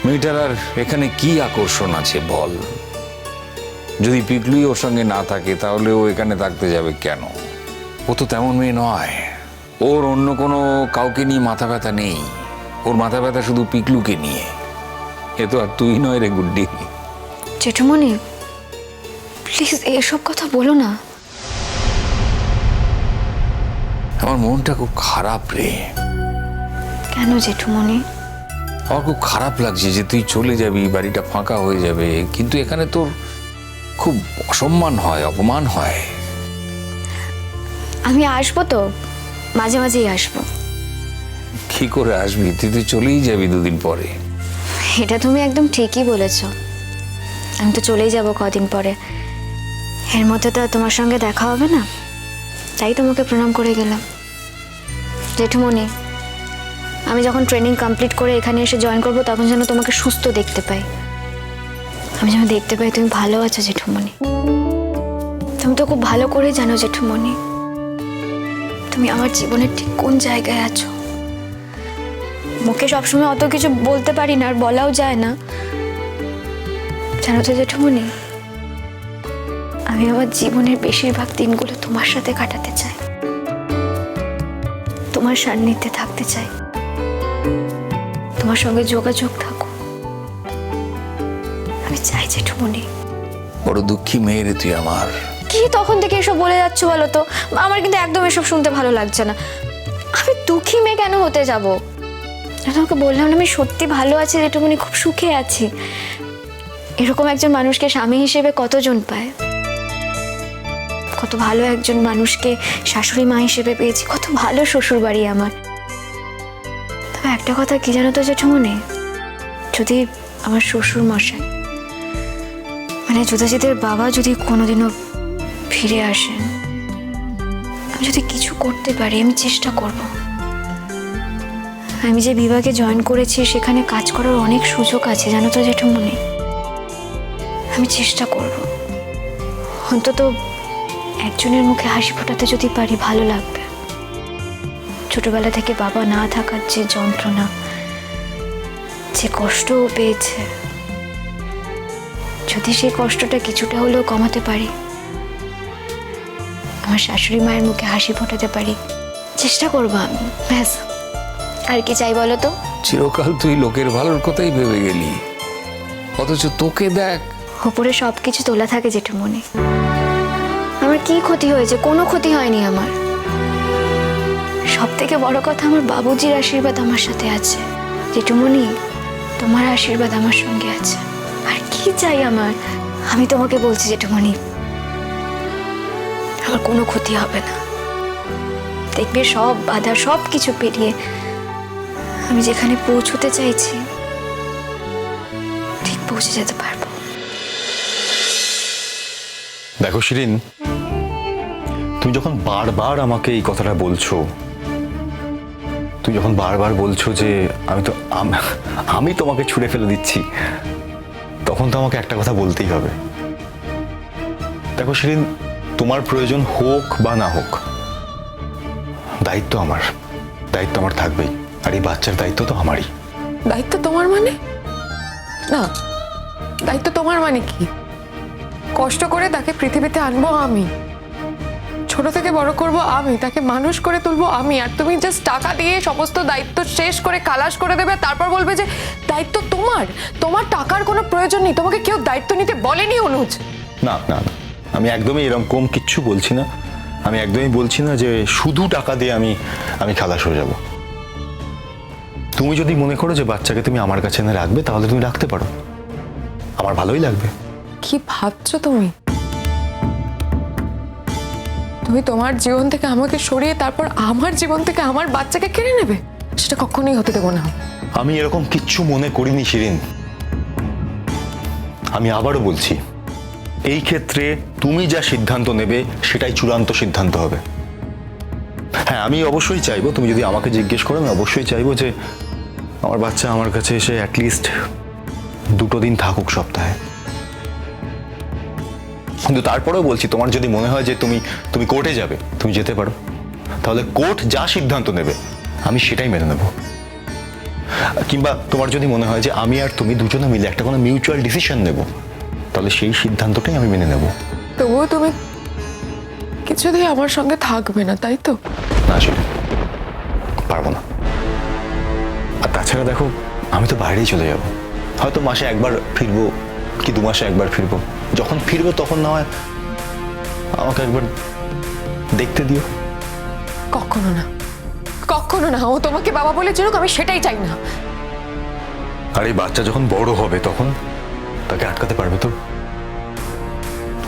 মেয়েটার আর এখানে কি আকর্ষণ আছে বল? যদি পিকলুই ওর সঙ্গে না থাকে তাহলে ও এখানে থাকতে যাবে কেন? ও তো তেমন মেয়ে নয়। ওর অন্য কোনো কাউকে নিয়ে মাথা ব্যথা নেই। ওর মাথা ব্যথা শুধু পিকলুকে নিয়ে। এ তো আর তুই নয় রে গুড্ডি। জেঠুমনি প্লিজ এসব কথা বলো না। আমার মনটা খুব খারাপ রে। কেন জেঠুমনি? আমার খুব খারাপ লাগছে যে তুই চলে যাবি, বাড়িটা ফাঁকা হয়ে যাবে, কিন্তু এখানে তোর খুব অসম্মান হয়, অপমান হয়। আমি আসবো তো, মাঝে মাঝেই আসবো। কি করে আসবি? তুই তো চলেই যাবি দুদিন পরে। এটা তুমি একদম ঠিকই বলেছ। আমি তো চলেই যাব কদিন পরে। এর মধ্যে তো আর তোমার সঙ্গে দেখা হবে না, তাই তোমাকে প্রণাম করে গেলাম। জেঠুমনি, আমি যখন ট্রেনিং কমপ্লিট করে এখানে এসে জয়েন করব তখন যেন তোমাকে সুস্থ দেখতে পাই। আমি যেন দেখতে পাই তুমি ভালো আছো জেঠুমনি। তুমি তো খুব ভালো করে জানো জেঠুমনি তুমি আমার জীবনের ঠিক কোন জায়গায় আছো। মুখে সবসময় অত কিছু বলতে পারি না, আর বলাও যায় না, জানো তো জেঠুমনি, আমি আমার জীবনের বেশিরভাগ দিনগুলো তোমার সাথে কাটাতে চাই, তোমার সান্নিধ্যে থাকতে চাই, তোমার সঙ্গে যোগাযোগ থাকো। আমি চাই জেঠুমনি। বড় দুঃখী মেয়ে রে তুই আমার। কি তখন থেকে এসব বলে যাচ্ছ বলো তো? আমার কিন্তু একদম এসব শুনতে ভালো লাগছে না। আমি দুঃখী মেয়ে কেন হতে যাব? তোমাকে বললাম না আমি সত্যি ভালো আছি জেঠুমনি, খুব সুখে আছি। এরকম একজন মানুষকে স্বামী হিসেবে কতজন পায়? কত ভালো একজন মানুষকে শাশুড়ি মা হিসেবে পেয়েছি, কত ভালো শ্বশুর বাড়ি আমার। তবে একটা কথা কি জানো তো জেঠুমনি, যদি আমার শ্বশুর মশাই মানে যুধাজিতের বাবা যদি কোনোদিনও ফিরে আসেন, আমি যদি কিছু করতে পারি আমি চেষ্টা করব। আমি যে বিভাগে জয়েন করেছি সেখানে কাজ করার অনেক সুযোগ আছে জানো তো জেঠুমনি। আমি চেষ্টা করব, অন্তত একজনের মুখে হাসি ফোটাতে যদি পারি ভালো লাগবে। ছোটবেলা থেকে বাবা না থাকার যে যন্ত্রণা, যে কষ্টও পেয়েছে, যদি সেই কষ্টটা কিছুটা হলেও কমাতে পারি, আমার শাশুড়ি মায়ের মুখে হাসি ফোটাতে পারি, চেষ্টা করবো আমি। ব্যাস, আর কি চাই বলো তো? চিরকাল তুই লোকের ভালোর কথাই ভেবে গেলি, অথচ তোকে দেখ। ওপরে সবকিছু তোলা থাকে জেঠুমনি, আমার কি ক্ষতি হয়েছে? কোনো ক্ষতি হয়নি আমার। সব থেকে বড় কথা আমার বাবুজির আশীর্বাদ আমার সাথে আছে জেঠুমনি, তোমার আশীর্বাদ আমার সঙ্গে আছে। আর কি চাই আমার? আমি তোমাকে বলছি জেঠুমনি, আমার কোনো ক্ষতি হবে না। দেখবে সব বাধা সব কিছু পেরিয়ে আমি যেখানে পৌঁছতে চাইছি ঠিক পৌঁছে যেতে পারবো। দেখো শিরিন, তুমি যখন বারবার আমাকে এই কথাটা বলছো, তুমি যখন বারবার বলছো যে আমি তোমাকে ছুঁড়ে ফেলে দিচ্ছি, তখন তো আমাকে একটা কথা বলতেই হবে। দেখো শিরিন, তোমার প্রয়োজন হোক বা না হোক, দায়িত্ব আমার থাকবেই, আর এই বাচ্চার দায়িত্ব তো আমারই। দায়িত্ব তোমার মানে? না, দায়িত্ব তোমার মানে কি? কষ্ট করে তাকে পৃথিবীতে আনবো আমি, ছোট থেকে বড় করব আমি, তাকে মানুষ করে তুলবো আমি, আর তুমি জাস্ট টাকা দিয়ে সমস্ত দায়িত্ব শেষ করে খালাস করে দেবে, তারপর বলবে যে দায়িত্ব তোমার। তোমার টাকার কোনো প্রয়োজন নেই, তোমাকে কেউ দায়িত্ব নিতে বলেনি অনুজ। না না না, আমি একদমই এরকম কিচ্ছু বলছি না। আমি একদমই বলছি না যে শুধু টাকা দিয়ে আমি খালাস হয়ে যাব। তুমি যদি মনে করো যে বাচ্চাকে তুমি আমার কাছে এনে রাখবে, তাহলে তুমি রাখতে পারো, আমার ভালোই লাগবে। কি ভাবছো তুমি? তুমি তোমার জীবন থেকে আমাকে সরিয়ে তারপর আমার জীবন থেকে আমার বাচ্চাকে কেড়ে নেবে? সেটা কখনোই হতে দেবো না। আমি এরকম কিচ্ছু মনে করিনি শিরিন। আমি আবারও বলছি, এই ক্ষেত্রে তুমি যা সিদ্ধান্ত নেবে সেটাই চূড়ান্ত সিদ্ধান্ত হবে। হ্যাঁ, আমি অবশ্যই চাইবো, তুমি যদি আমাকে জিজ্ঞেস করো, আমি অবশ্যই চাইবো যে আমার বাচ্চা আমার কাছে এসে অ্যাটলিস্ট 2 দিন থাকুক সপ্তাহে। কিন্তু তারপরেও বলছি, তোমার যদি মনে হয় যে তুমি কোর্টে যাবে, তুমি যেতে পারো, তাহলে কোর্ট যা সিদ্ধান্ত নেবে আমি সেটাই মেনে নেব। কিংবা তোমার যদি মনে হয় যে আমি আর তুমি দুজনে মিলে একটা কোনো মিউচুয়াল ডিসিশন নেব, তাহলে সেই সিদ্ধান্তটাই আমি মেনে নেব। তবুও তুমি কিছুতেই আমার সঙ্গে থাকবে না, তাই তো? না আসলে পারবো না। আর তাছাড়া দেখো, আমি তো বাইরেই চলে যাব, হয়তো মাসে একবার ফিরবো কি 2 মাসে একবার ফিরবো। যখন ফিরবো তখন না হয় আমাকে একবার দেখতে দিও। কখনো না, কখনো না। ও তোমাকে বাবা বলে চিনুক, আমি সেটাই চাই না। আর এই বাচ্চা যখন বড় হবে তখন তাকে আটকাতে পারবে তো?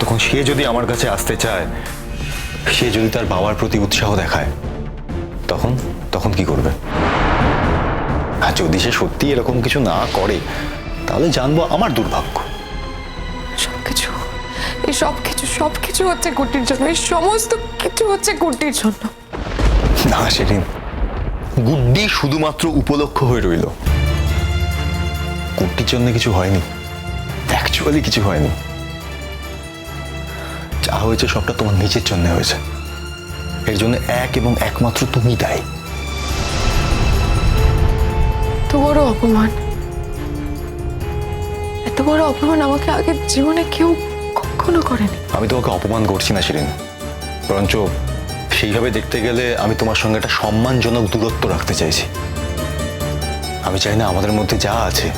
তখন সে যদি আমার কাছে আসতে চায়, সে যদি তার বাবার প্রতি উৎসাহ দেখায়, তখন তখন কি করবে? আর যদি সে সত্যি এরকম কিছু না করে, তাহলে জানবো আমার দুর্ভাগ্য। সবকিছু, এই সবকিছু হচ্ছে গুড্ডির জন্য। এই সমস্ত কিছু হচ্ছে গুড্ডির জন্য। না সেদিন গুড্ডি শুধুমাত্র উপলক্ষ হয়ে রইল। গুড্ডির জন্য কিছু হয়নি, অ্যাকচুয়ালি কিছু হয়নি। যা হয়েছে সবটা তোমার নিজের জন্য হয়েছে। এর জন্য এক এবং একমাত্র তুমি দায়ী। এত বড় অপমান, এত বড় অপমান আমাকে আগের জীবনে কেউ কখনো করেনি। আমি তোমাকে অপমান করছি না শিরিন, বরঞ্চ সেইভাবে দেখতে গেলে আমি তোমার সঙ্গে একটা সম্মানজনক দূরত্ব রাখতে চাইছি। আমি চাই না আমাদের মধ্যে যা আছে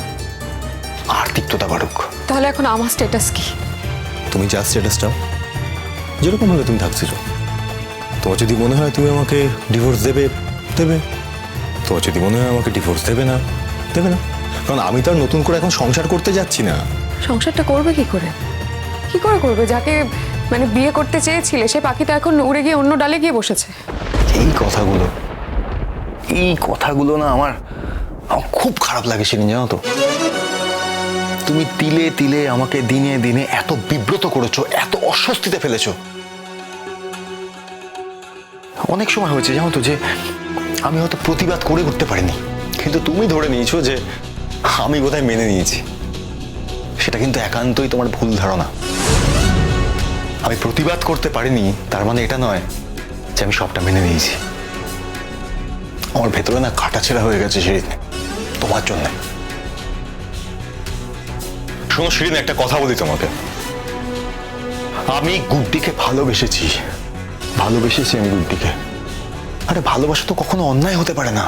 আর তিক্ততা বাড়ুক। তাহলে এখন আমার স্ট্যাটাস কি? তুমি যা স্ট্যাটাস চাও, যেরকম ভাবে তুমি থাকছো, তোমার যদি মনে হয় তুমি আমাকে ডিভোর্স দেবে, দেবে। তোমার যদি মনে হয় আমাকে ডিভোর্স দেবে না, দেবে না। কারণ আমি তো আর নতুন করে এখন সংসার করতে যাচ্ছি না। সংসারটা করবে কি করে? কি করে করবে? যাকে মানে বিয়ে করতে চেয়েছিলে সে পাখি তো এখন উড়ে গিয়ে অন্য ডালে গিয়ে বসেছে। এই কথাগুলো না আমার খুব খারাপ লাগে সেদিন, জানো তো? তুমি তিলে তিলে আমাকে দিনে দিনে এত বিব্রত করেছো, এত অস্বস্তিতে ফেলেছো। অনেক সময় হয়েছে জানো তো যে আমি হয়তো প্রতিবাদ করে উঠতে পারিনি, কিন্তু তুমি ধরে নিয়েছো যে আমি বোধহয় মেনে নিয়েছি। সেটা কিন্তু একান্তই তোমার ভুল ধারণা। আমি প্রতিবাদ করতে পারিনি তার মানে এটা নয় যে আমি সবটা মেনে নিয়েছি। আমার ভেতরে না কাটাছেঁড়া হয়ে গেছে শিরিন, তোমার জন্য। শোনো শিরিন, একটা কথা বলি তোমাকে। আমি গুড্ডিকে ভালোবেসেছি আমি গুড্ডিকে। আরে ভালোবাসা তো কখনো অন্যায় হতে পারে না।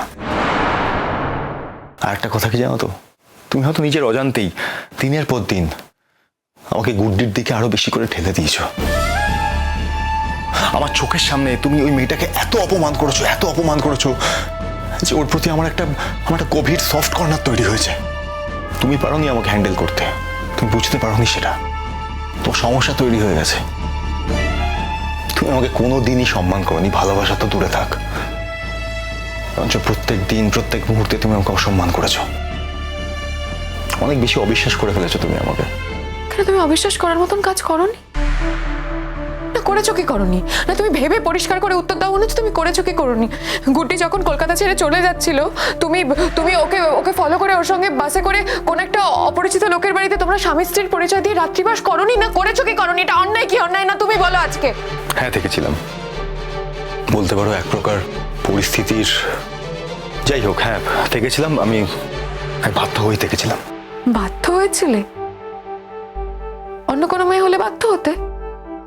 আর একটা কথা কি জানো তো, তুমি হয়তো নিজের অজান্তেই দিনের পর দিন আমাকে গুড্ডির দিকে আরো বেশি করে ঠেলে দিয়েছো। আমার চোখের সামনে তুমি ওই মেয়েটাকে এত অপমান করেছো যে ওর প্রতি আমার একটা গভীর সফট কর্নার তৈরি হয়েছে। তুমি পারোনি আমাকে হ্যান্ডেল করতে, তুমি বুঝতে পারোনি সেটা। তোমার সমস্যা তৈরি হয়ে গেছে। তুমি আমাকে কোনোদিনই সম্মান করোনি, ভালোবাসা তো দূরে থাক, বরঞ্চ প্রত্যেক দিন প্রত্যেক মুহূর্তে তুমি আমাকে অসম্মান করেছো। অনেক বেশি অবিশ্বাস করে ফেলেছো তুমি আমাকে। কেন তুমি অবিশ্বাস করার মতন কাজ করনি? না করেছো কি করনি? না তুমি ভেবে পরিষ্কার করে উত্তর দাও মনে হচ্ছে তুমি করেছো কি করনি? গুড্ডি যখন কলকাতা ছেড়ে চলে যাচ্ছিল তুমি ওকে ফলো করে ওর সঙ্গে বাসে করে কোন একটা অপরিচিত লোকের বাড়িতে তোমরা স্বামী স্ত্রীর পরিচয় দিয়ে রাত্রিবাস করনি? না করেছো কি করনি? এটা অন্যায় কি অন্যায় না তুমি বলো আজকে। হ্যাঁ থেকেছিলাম, বলতে পারো এক প্রকার পরিস্থিতির। যাই হোক, হ্যাঁ থেকেছিলাম। আমি বাধ্য হয়ে থেকেছিলাম। বাধ্য হয়েছিলে? অন্য কোনো মেয়ে হলে বাধ্য হতে?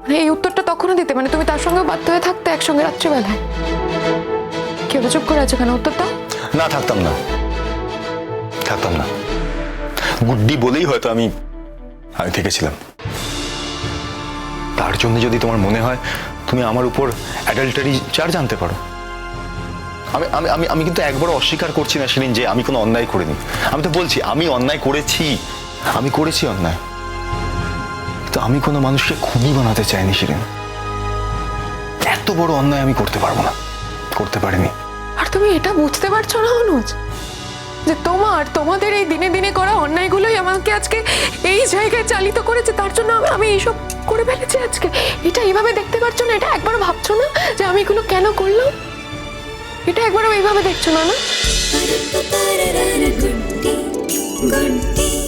মানে এই উত্তরটা তখনও দিতে, মানে তুমি তার সঙ্গে বাধ্য হয়ে থাকতে একসঙ্গে রাত্রিবেলায়? কেউ চুপ করে আছো কেন? উত্তর দাও। না, থাকতাম না। গুড্ডি বলেই হয়তো আমি থেকেছিলাম। তার জন্য যদি তোমার মনে হয় তুমি আমার উপর অ্যাডাল্টারি চার্জ আনতে পারো। আমি কিন্তু একবারও অস্বীকার করছি না শিরিন যে আমি কোনো অন্যায় করিনি। আমি তো বলছি আমি অন্যায় করেছি, আমি করেছি অন্যায়। তো আমি কোনো মানুষকে খুনি বানাতে চাইনি শিরিন। এত বড় অন্যায় আমি করতে পারবো না, করতে পারিনি। আর তুমি এটা বুঝতে পারছো না অনুজ, যে তোমাদের এই দিনে দিনে করা অন্যায়গুলোই আমাকে আজকে এই জায়গায় চালিত করেছে? তার জন্য আমি এইসব করে ফেলেছি আজকে। এটা এইভাবে দেখতে পারছো না? এটা একবারও ভাবছো না যে আমি এগুলো কেন করলাম? এটা একবারও এইভাবে দেখছো না? गुड्डी गुड्डी